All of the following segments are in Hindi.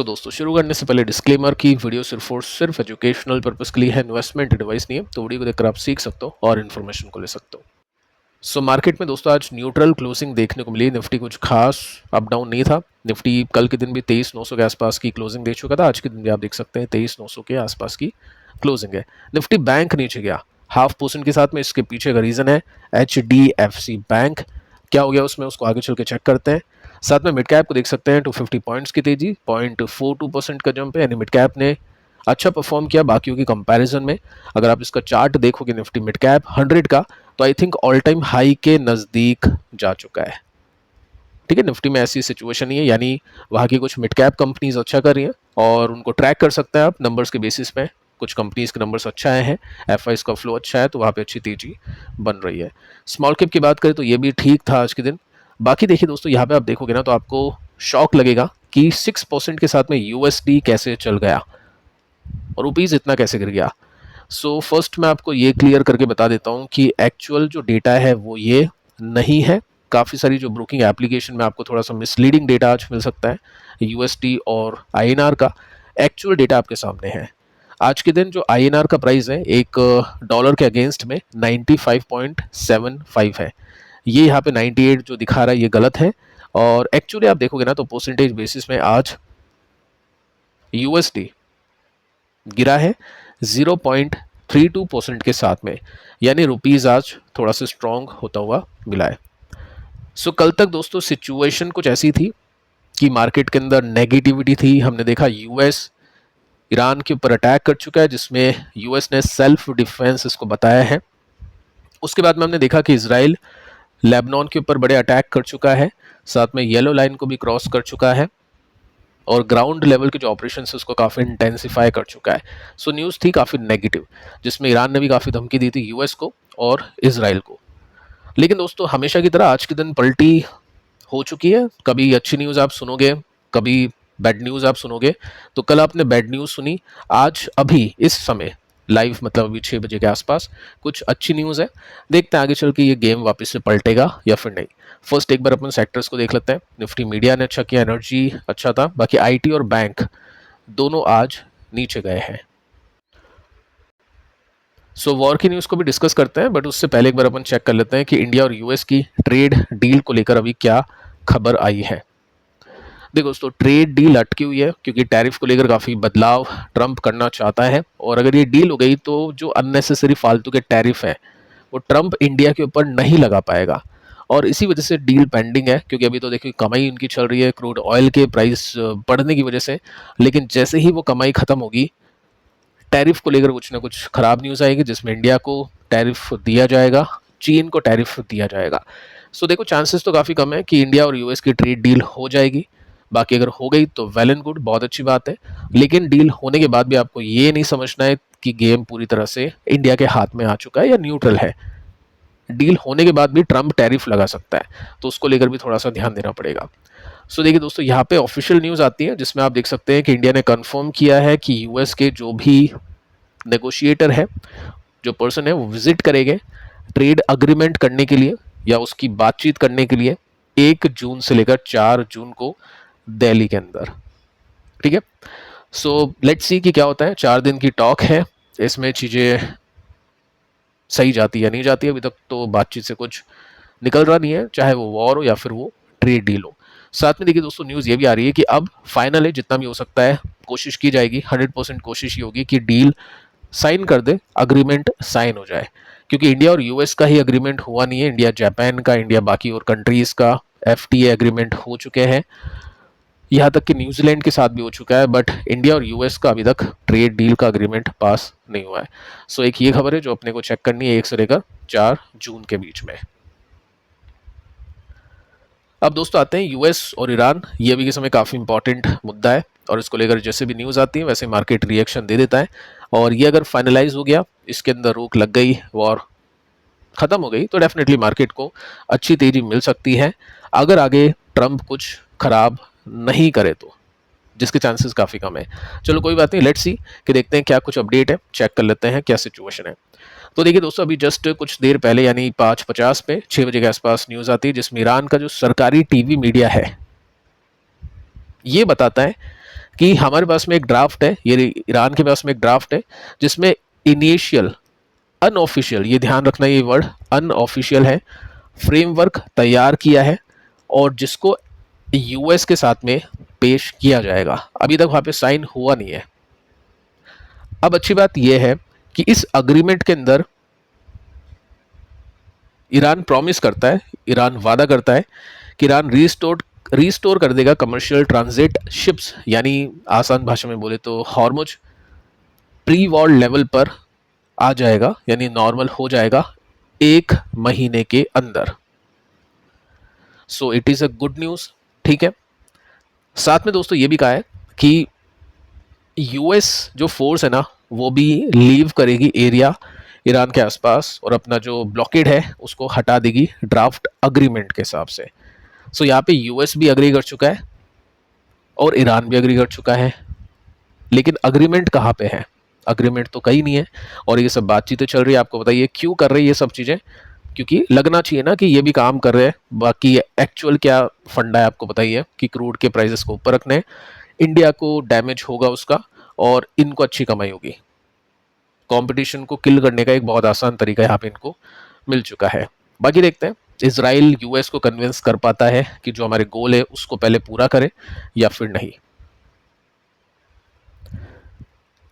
दोस्तों शुरू करने से पहले डिस्क्लेमर की वीडियो सिर्फ और सिर्फ एजुकेशनल पर्पस के लिए है, इन्वेस्टमेंट एडवाइस नहीं है। तो वीडियो को देखकर आप सीख सकते हो और इन्फॉर्मेशन को ले सकते हो। मार्केट में दोस्तों आज न्यूट्रल क्लोजिंग देखने को मिली। निफ्टी कुछ खास अप डाउन नहीं था। निफ्टी कल के दिन भी 23,900 के आसपास की क्लोजिंग दे चुका था। आज के दिन भी आप देख सकते हैं 23,900 के आसपास की क्लोजिंग है। निफ्टी बैंक नीचे गया 0.5% के साथ में। इसके पीछे का रीजन है HDFC बैंक। क्या हो गया उसमें, उसको आगे चल के चेक करते हैं। साथ में मिड कैप को देख सकते हैं 250 पॉइंट्स की तेजी, 0.42% का जंप है, यानी मिड कैप ने अच्छा परफॉर्म किया बाकियों की कंपैरिजन में। अगर आप इसका चार्ट देखोगे निफ्टी मिड कैप 100 का, तो I think all time high के नज़दीक जा चुका है। ठीक है, निफ्टी में ऐसी सिचुएशन नहीं है, यानी वहाँ की कुछ मिड कैप कंपनीज अच्छा कर रही हैं और उनको ट्रैक कर सकते हैं आप नंबर्स के बेसिस पे। कुछ कंपनीज के नंबर्स अच्छा आए हैं, एफआईज का फ्लो अच्छा है, तो वहाँ पे अच्छी तेजी बन रही है। स्मॉल कैप की बात करें तो ये भी ठीक था आज के दिन। बाकी देखिए दोस्तों, यहाँ पे आप देखोगे ना तो आपको शॉक लगेगा कि 6% के साथ में यूएसडी कैसे चल गया और रुपीज़ इतना कैसे गिर गया। सो फर्स्ट मैं आपको ये क्लियर करके बता देता हूँ कि एक्चुअल जो डेटा है वो ये नहीं है। काफ़ी सारी जो ब्रोकिंग एप्लीकेशन में आपको थोड़ा सा मिसलीडिंग डेटा आज मिल सकता है। यूएसडी और आईएनआर का एक्चुअल डेटा आपके सामने है। आज के दिन जो आईएनआर का प्राइस है एक डॉलर के अगेंस्ट में 95.75 है। ये यहाँ पे 98 जो दिखा रहा है ये गलत है। और एक्चुअली आप देखोगे ना तो परसेंटेज बेसिस में आज यूएसडी गिरा है 0.32% के साथ में, यानी रुपीज़ आज थोड़ा सा स्ट्रॉन्ग होता हुआ मिला है। सो कल तक दोस्तों सिचुएशन कुछ ऐसी थी कि मार्केट के अंदर नेगेटिविटी थी। हमने देखा यूएस ईरान के ऊपर अटैक कर चुका है, जिसमें यूएस ने सेल्फ डिफेंस इसको बताया है। उसके बाद में हमने देखा कि इजराइल लेबनान के ऊपर बड़े अटैक कर चुका है, साथ में येलो लाइन को भी क्रॉस कर चुका है और ग्राउंड लेवल के जो ऑपरेशन है उसको काफ़ी इंटेंसिफाई कर चुका है। सो न्यूज़ थी काफ़ी नेगेटिव, जिसमें ईरान ने भी काफ़ी धमकी दी थी यूएस को और इजराइल को। लेकिन दोस्तों हमेशा की तरह आज के दिन पलटी हो चुकी है। कभी अच्छी न्यूज़ आप सुनोगे, कभी बैड न्यूज़ आप सुनोगे। तो कल आपने बैड न्यूज़ सुनी, आज अभी इस समय लाइव मतलब अभी 6 बजे के आसपास कुछ अच्छी न्यूज़ है। देखते हैं आगे चल के ये गेम वापस से पलटेगा या फिर नहीं। फर्स्ट एक बार अपन सेक्टर्स को देख लेते हैं। निफ्टी मीडिया ने अच्छा किया, एनर्जी अच्छा था, बाकी आईटी और बैंक दोनों आज नीचे गए हैं। सो वॉर की न्यूज़ को भी डिस्कस करते हैं, बट उससे पहले एक बार अपन चेक कर लेते हैं कि इंडिया और यूएस की ट्रेड डील को लेकर अभी क्या खबर आई है। देखो दोस्तों, ट्रेड डील अटकी हुई है क्योंकि टैरिफ को लेकर काफ़ी बदलाव ट्रंप करना चाहता है, और अगर ये डील हो गई तो जो अननेसेसरी फालतू के टैरिफ है वो ट्रंप इंडिया के ऊपर नहीं लगा पाएगा, और इसी वजह से डील पेंडिंग है। क्योंकि अभी तो देखिए कमाई उनकी चल रही है क्रूड ऑयल के प्राइस बढ़ने की वजह से, लेकिन जैसे ही वो कमाई खत्म होगी टैरिफ को लेकर कुछ ना कुछ खराब न्यूज़ आएगी, जिसमें इंडिया को टैरिफ दिया जाएगा, चीन को टैरिफ दिया जाएगा। सो देखो चांसेस तो काफ़ी कम है कि इंडिया और यूएस की ट्रेड डील हो जाएगी। बाकी अगर हो गई तो वेल एंड गुड, बहुत अच्छी बात है। लेकिन डील होने के बाद भी आपको ये नहीं समझना है कि गेम पूरी तरह से इंडिया के हाथ में आ चुका है या न्यूट्रल है। डील होने के बाद भी ट्रंप टैरिफ लगा सकता है, तो उसको लेकर भी थोड़ा सा ध्यान देना पड़ेगा। सो देखिए दोस्तों, यहाँ पे ऑफिशियल न्यूज़ आती है जिसमें आप देख सकते हैं कि इंडिया ने कंफर्म किया है कि यूएस के जो भी नेगोशिएटर है, जो पर्सन है, वो विजिट करेंगे ट्रेड अग्रीमेंट करने के लिए या उसकी बातचीत करने के लिए 1 जून से लेकर 4 जून को दिल्ली के अंदर। ठीक है, सो लेट्स सी कि क्या होता है। 4 दिन की टॉक है, इसमें चीज़ें सही जाती या नहीं जाती। अभी तक तो बातचीत से कुछ निकल रहा नहीं है, चाहे वो वॉर हो या फिर वो ट्रेड डील हो। साथ में देखिए दोस्तों, न्यूज़ ये भी आ रही है कि अब फाइनल है, जितना भी हो सकता है कोशिश की जाएगी, 100% कोशिश ये होगी कि डील साइन कर दे, अग्रीमेंट साइन हो जाए। क्योंकि इंडिया और यूएस का ही अग्रीमेंट हुआ नहीं है, इंडिया जापान का, इंडिया बाकी और कंट्रीज़ का एफटीए एग्रीमेंट हो चुके हैं, यहाँ तक कि न्यूजीलैंड के साथ भी हो चुका है, बट इंडिया और यूएस का अभी तक ट्रेड डील का अग्रीमेंट पास नहीं हुआ है। सो एक ये खबर है जो अपने को चेक करनी है 1 से लेकर 4 जून के बीच में। अब दोस्तों आते हैं यूएस और ईरान। ये अभी के समय काफ़ी इंपॉर्टेंट मुद्दा है, और इसको लेकर जैसे भी न्यूज़ आती है वैसे मार्केट रिएक्शन दे देता है। और ये अगर फाइनलाइज हो गया, इसके अंदर रोक लग गई, वॉर ख़त्म हो गई, तो डेफिनेटली मार्केट को अच्छी तेज़ी मिल सकती है, अगर आगे ट्रंप कुछ खराब नहीं करे तो, जिसके चांसेस काफ़ी कम है। चलो कोई बात नहीं, लेट्स सी कि देखते हैं क्या कुछ अपडेट है, चेक कर लेते हैं क्या सिचुएशन है। तो देखिए दोस्तों, अभी जस्ट कुछ देर पहले यानी 5:50 पे 6 बजे के आसपास न्यूज़ आती है, जिसमें ईरान का जो सरकारी टीवी मीडिया है ये बताता है कि हमारे पास में एक ड्राफ्ट है, ये ईरान के पास में एक ड्राफ्ट है जिसमें इनिशियल अनऑफिशियल, ये ध्यान रखना ये वर्ड अनऑफिशियल है, फ्रेमवर्क तैयार किया है और जिसको यूएस के साथ में पेश किया जाएगा। अभी तक वहां पे साइन हुआ नहीं है। अब अच्छी बात यह है कि इस अग्रीमेंट के अंदर ईरान प्रॉमिस करता है, ईरान वादा करता है कि ईरान रिस्टोर कर देगा कमर्शियल ट्रांजिट शिप्स, यानी आसान भाषा में बोले तो हॉर्मुज प्री वॉर लेवल पर आ जाएगा, यानी नॉर्मल हो जाएगा 1 महीने के अंदर। So it is a good news. ठीक है, साथ में दोस्तों ये भी कहा है कि यूएस जो फोर्स है ना वो भी लीव करेगी एरिया ईरान के आसपास और अपना जो ब्लॉकेड है उसको हटा देगी ड्राफ्ट अग्रीमेंट के हिसाब से। सो यहाँ पे यूएस भी अग्री कर चुका है और ईरान भी अग्री कर चुका है, लेकिन अग्रीमेंट कहाँ पे है? अग्रीमेंट तो कहीं नहीं है और ये सब बातचीतें चल रही है। आपको बताइए क्यों कर रही है ये सब चीज़ें? क्योंकि लगना चाहिए ना कि ये भी काम कर रहे हैं। बाकी एक्चुअल क्या फंडा है आपको बताइए कि क्रूड के प्राइसेस को ऊपर रखने, इंडिया को डैमेज होगा उसका और इनको अच्छी कमाई होगी। कंपटीशन को किल करने का एक बहुत आसान तरीका यहाँ पे इनको मिल चुका है। बाकी देखते हैं इजराइल यूएस को कन्विंस कर पाता है कि जो हमारे गोल है उसको पहले पूरा करे या फिर नहीं।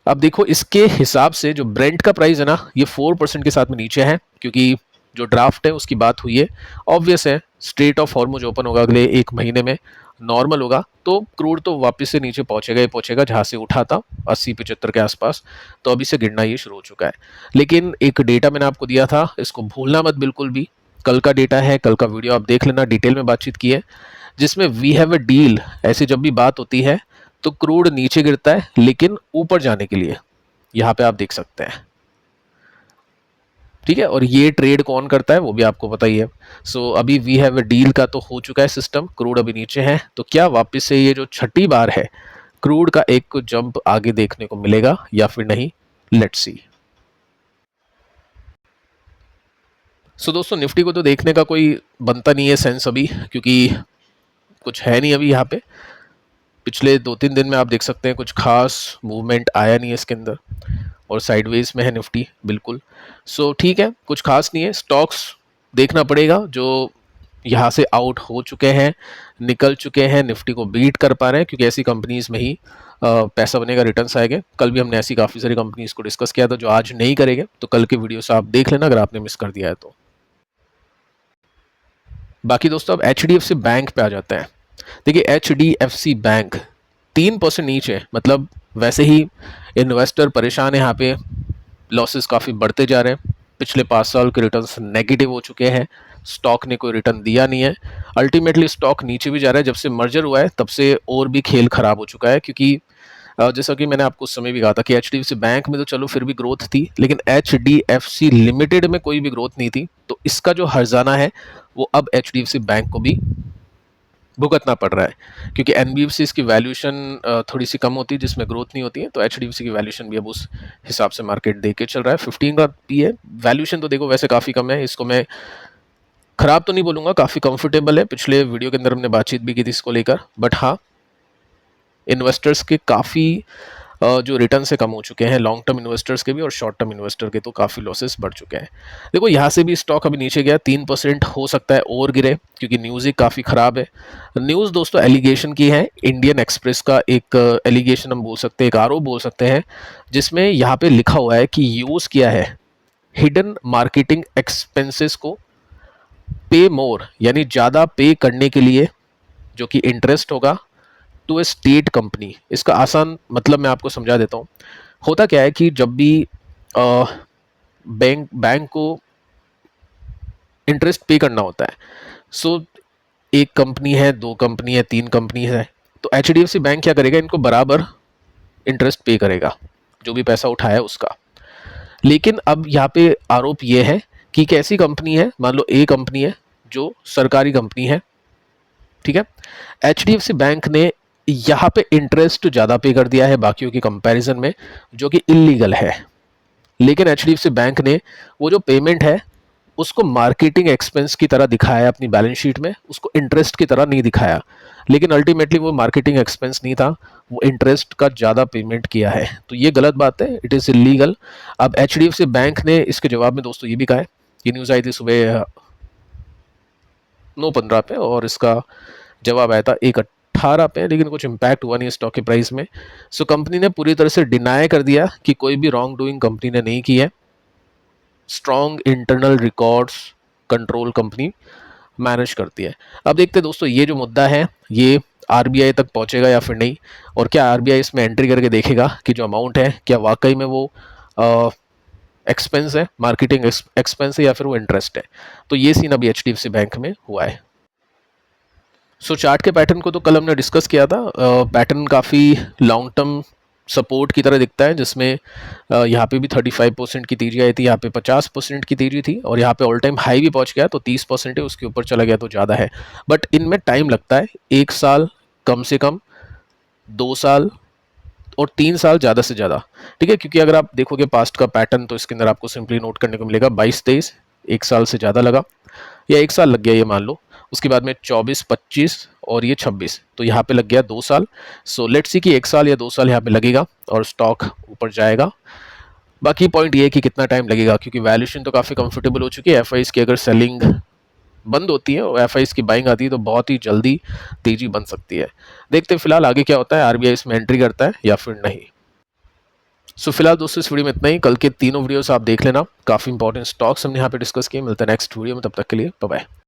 अब देखो इसके हिसाब से जो ब्रेंट का प्राइस है ना ये 4% के साथ में नीचे है, क्योंकि जो ड्राफ्ट है उसकी बात हुई है। ऑब्वियस है स्ट्रेट ऑफ हॉर्मुज ओपन होगा अगले 1 महीने में, नॉर्मल होगा तो क्रूड तो वापस से नीचे पहुंचेगा ही पहुंचेगा जहां से उठा था 80-75 के आसपास। तो अभी से गिरना ये शुरू हो चुका है। लेकिन एक डेटा मैंने आपको दिया था, इसको भूलना मत बिल्कुल भी। कल का डेटा है, कल का वीडियो आप देख लेना, डिटेल में बातचीत की है जिसमें वी हैव अ डील। ऐसी जब भी बात होती है तो क्रूड नीचे गिरता है, लेकिन ऊपर जाने के लिए यहाँ पे आप देख सकते हैं। ठीक है, और ये ट्रेड कौन करता है वो भी आपको पता ही है। सो अभी वी हैव अ डील का तो हो चुका है सिस्टम, क्रूड अभी नीचे है, तो क्या वापस से ये जो छठी बार है क्रूड का एक जंप आगे देखने को मिलेगा या फिर नहीं? Let's see. सो दोस्तों निफ्टी को तो देखने का कोई बनता नहीं है सेंस अभी, क्योंकि कुछ है नहीं अभी यहाँ पे। पिछले 2-3 दिन में आप देख सकते हैं कुछ खास मूवमेंट आया नहीं है इसके अंदर और साइडवेज में है निफ्टी बिल्कुल। सो ठीक है, कुछ खास नहीं है। स्टॉक्स देखना पड़ेगा जो यहाँ से आउट हो चुके हैं, निकल चुके हैं, निफ्टी को बीट कर पा रहे हैं, क्योंकि ऐसी कंपनीज में ही पैसा बनेगा, रिटर्न्स आएंगे। कल भी हमने ऐसी काफ़ी सारी कंपनीज को डिस्कस किया था जो आज नहीं करेंगे, तो कल के वीडियो से आप देख लेना अगर आपने मिस कर दिया है तो। बाकी दोस्तों अब HDFC बैंक पे आ जाते हैं। देखिए HDFC बैंक 3% नीचे, मतलब वैसे ही इन्वेस्टर परेशान है यहाँ पे, लॉसेस काफ़ी बढ़ते जा रहे हैं। पिछले 5 साल के रिटर्न्स नेगेटिव हो चुके हैं, स्टॉक ने कोई रिटर्न दिया नहीं है। अल्टीमेटली स्टॉक नीचे भी जा रहा है। जब से मर्जर हुआ है तब से और भी खेल खराब हो चुका है, क्योंकि जैसा कि मैंने आपको उस समय भी कहा था कि HDFC बैंक में तो चलो फिर भी ग्रोथ थी, लेकिन HDFC लिमिटेड में कोई भी ग्रोथ नहीं थी। तो इसका जो हर्जाना है वो अब HDFC बैंक को भी भुगतना पड़ रहा है, क्योंकि NBFCs की वैल्यूएशन थोड़ी सी कम होती है जिसमें ग्रोथ नहीं होती है। तो HDFC की वैल्यूएशन भी अब उस हिसाब से मार्केट दे के चल रहा है। 15 का पी है, वैल्यूएशन तो देखो वैसे काफ़ी कम है, इसको मैं खराब तो नहीं बोलूँगा, काफ़ी कंफर्टेबल है। पिछले वीडियो के अंदर हमने बातचीत भी की थी इसको लेकर, बट हाँ इन्वेस्टर्स के काफ़ी जो रिटर्न से कम हो चुके हैं, लॉन्ग टर्म इन्वेस्टर्स के भी और शॉर्ट टर्म इन्वेस्टर के तो काफ़ी लॉसेस बढ़ चुके हैं। देखो यहाँ से भी स्टॉक अभी नीचे गया, 3% हो सकता है और गिरे, क्योंकि न्यूज़ ही काफ़ी ख़राब है। न्यूज़ दोस्तों एलिगेशन की है, इंडियन एक्सप्रेस का एक एलिगेशन हम बोल सकते हैं, एक आरोप बोल सकते हैं, जिसमें यहाँ पे लिखा हुआ है कि यूज़ किया है हिडन मार्केटिंग एक्सपेंसेस को पे मोर, यानी ज़्यादा पे करने के लिए, जो कि इंटरेस्ट होगा टू ए स्टेट कंपनी। इसका आसान मतलब मैं आपको समझा देता हूँ। होता क्या है कि जब भी बैंक को इंटरेस्ट पे करना होता है, सो एक कंपनी है, 2 कंपनी है, 3 कंपनी है, तो HDFC बैंक क्या करेगा, इनको बराबर इंटरेस्ट पे करेगा जो भी पैसा उठाया उसका। लेकिन अब यहाँ पे आरोप ये है कि एक ऐसी कंपनी है, मान लो A कंपनी है जो सरकारी कंपनी है, ठीक है, HDFC बैंक ने यहाँ पे इंटरेस्ट ज़्यादा पे कर दिया है बाकियों की कंपैरिजन में, जो कि इलीगल है। लेकिन HDFC बैंक ने वो जो पेमेंट है उसको मार्केटिंग एक्सपेंस की तरह दिखाया अपनी बैलेंस शीट में, उसको इंटरेस्ट की तरह नहीं दिखाया, लेकिन अल्टीमेटली वो मार्केटिंग एक्सपेंस नहीं था, वो इंटरेस्ट का ज़्यादा पेमेंट किया है, तो ये गलत बात है, इट इज़ इलीगल। अब HDFC बैंक ने इसके जवाब में दोस्तों ये भी कहा है, ये न्यूज़ आई थी सुबह 9:15 पे और इसका जवाब आया था 1:18 पे, लेकिन कुछ इम्पैक्ट हुआ नहीं स्टॉक के प्राइस में। सो कंपनी ने पूरी तरह से डिनाई कर दिया कि कोई भी रॉन्ग डूइंग कंपनी ने नहीं की है। Strong internal records control company manage करती है। अब देखते हैं दोस्तों ये जो मुद्दा है ये RBI तक पहुंचेगा या फिर नहीं, और क्या RBI इसमें एंट्री करके देखेगा कि जो अमाउंट है क्या वाकई में वो एक्सपेंस है, मार्केटिंग एक्सपेंस है, या फिर वो इंटरेस्ट है। तो ये सीन अभी HDFC बैंक में हुआ है। सो चार्ट के पैटर्न को तो कल हमने डिस्कस किया था। पैटर्न काफ़ी लॉन्ग टर्म सपोर्ट की तरह दिखता है, जिसमें यहाँ पे भी 35% की तेजी आई थी, यहाँ पे 50% की तेजी थी, और यहाँ पे ऑल टाइम हाई भी पहुँच गया तो 30% है, उसके ऊपर चला गया तो ज़्यादा है। बट इनमें टाइम लगता है, 1 साल कम से कम, 2 साल और 3 साल ज़्यादा से ज़्यादा, ठीक है। क्योंकि अगर आप देखोगे पास्ट का पैटर्न तो इसके अंदर आपको सिंपली नोट करने को मिलेगा 22-23 1 साल से ज़्यादा लगा, या 1 साल लग गया ये मान लो, उसके बाद में 24-25 और ये 26, तो यहाँ पे लग गया 2 साल। सो लेट्स सी कि 1 साल या 2 साल यहाँ पे लगेगा और स्टॉक ऊपर जाएगा। बाकी पॉइंट ये है कि कितना टाइम लगेगा, क्योंकि वैल्यूएशन तो काफ़ी कंफर्टेबल हो चुकी है। FIs की अगर सेलिंग बंद होती है और FIs की बाइंग आती है तो बहुत ही जल्दी तेजी बन सकती है। देखते हैं फिलहाल आगे क्या होता है, RBI इसमें एंट्री करता है या फिर नहीं। सो फिलहाल दोस्तों इस वीडियो में इतना ही। कल के तीनों वीडियोस आप देख लेना, काफ़ी इंपॉर्टेंट स्टॉक्स हमने यहाँ पे डिस्कस किए। मिलते हैं नेक्स्ट वीडियो में, तब तक के लिए बाय बाय।